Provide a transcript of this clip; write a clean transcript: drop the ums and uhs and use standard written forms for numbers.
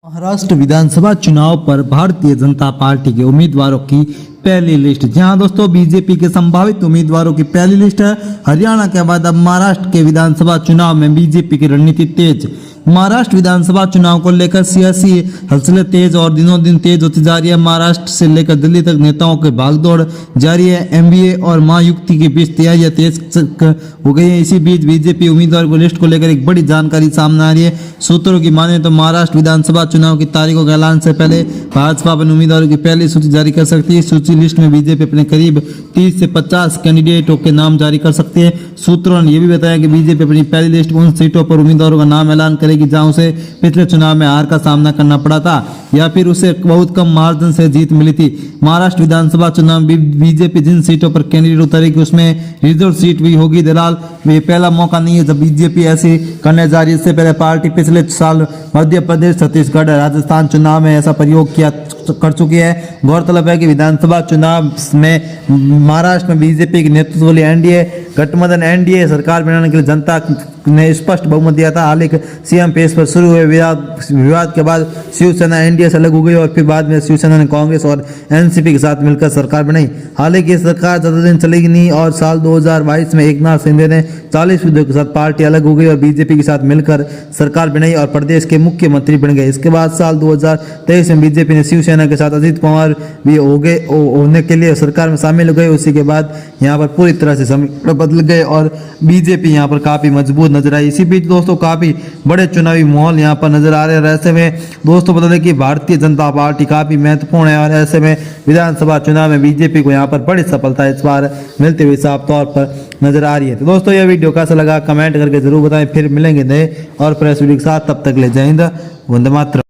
महाराष्ट्र विधानसभा चुनाव पर भारतीय जनता पार्टी के उम्मीदवारों की पहली लिस्ट। जी हाँ दोस्तों, बीजेपी के संभावित उम्मीदवारों की पहली लिस्ट है। हरियाणा के बाद अब महाराष्ट्र के विधानसभा चुनाव में बीजेपी की रणनीति तेज। महाराष्ट्र विधानसभा चुनाव को लेकर सियासी हलचलें तेज और दिनों दिन तेज होती जा रही है। महाराष्ट्र से लेकर दिल्ली तक नेताओं की भागदौड़ जारी है। एमबीए और महायुति के बीच तैयारियां तेज हो गई है। इसी बीच बीजेपी उम्मीदवार को लिस्ट को लेकर एक बड़ी जानकारी सामने आ रही है। सूत्रों की माने तो महाराष्ट्र विधानसभा चुनाव की तारीखों के ऐलान से पहले भाजपा अपने उम्मीदवारों की पहली सूची जारी कर सकती है। सूची लिस्ट में बीजेपी अपने करीब 30 से 50 कैंडिडेटों के नाम जारी कर सकती है। सूत्रों ने यह भी बताया कि बीजेपी अपनी पहली लिस्ट उन सीटों पर उम्मीदवारों का नाम ऐलान करेगी जहां उसे पिछले चुनाव में हार का सामना करना पड़ा था या फिर उसे बहुत कम मार्जिन से जीत मिली थी। महाराष्ट्र विधानसभा चुनाव में बीजेपी जिन सीटों पर कैंडिडेट उतारेगी उसमें रिजर्व सीट भी होगी। दलाल ये पहला मौका नहीं है जब बीजेपी ऐसी करने जा रही है। इससे पहले पार्टी पिछले साल मध्य प्रदेश, छत्तीसगढ़, राजस्थान चुनाव में ऐसा प्रयोग कर चुकी है। गौरतलब है कि विधानसभा चुनाव में महाराष्ट्र में बीजेपी के नेतृत्व वाली एनडीए गठबंधन एनडीए सरकार बनाने के लिए जनता ने स्पष्ट बहुमत दिया था। हाल ही सीएम पेश पर शुरू हुए विवाद के बाद शिवसेना एनडीए से अलग हो गई और फिर बाद में शिवसेना ने कांग्रेस और एनसीपी के साथ मिलकर सरकार बनाई। हालांकि सरकार ज्यादा दिन चलेगी नहीं और साल 2022 में एकनाथ शिंदे ने 40 विधायकों के साथ पार्टी अलग हो गई और बीजेपी के साथ मिलकर सरकार बनाई और प्रदेश के मुख्यमंत्री बन गए। इसके बाद साल 2023 में बीजेपी ने शिवसेना के साथ अजीत पवार भी होने के लिए सरकार में शामिल हो गए। उसी के बाद यहाँ पर पूरी तरह से समय बदल गए और बीजेपी यहाँ पर काफी मजबूत नजर आई। इसी बीच दोस्तों काफी बड़े चुनावी माहौल यहाँ पर नजर आ रहे हैं। ऐसे में दोस्तों बता दें कि भारतीय जनता पार्टी काफी महत्वपूर्ण है और ऐसे में विधानसभा चुनाव में बीजेपी को यहाँ पर बड़ी सफलता इस बार मिलते हुए साफ तौर पर नजर आ रही है। तो दोस्तों यह वीडियो कैसा लगा कमेंट करके जरूर बताएं। फिर मिलेंगे नए और प्रेस वीडियो के साथ, तब तक ले जय हिंद, वंदे मातरम।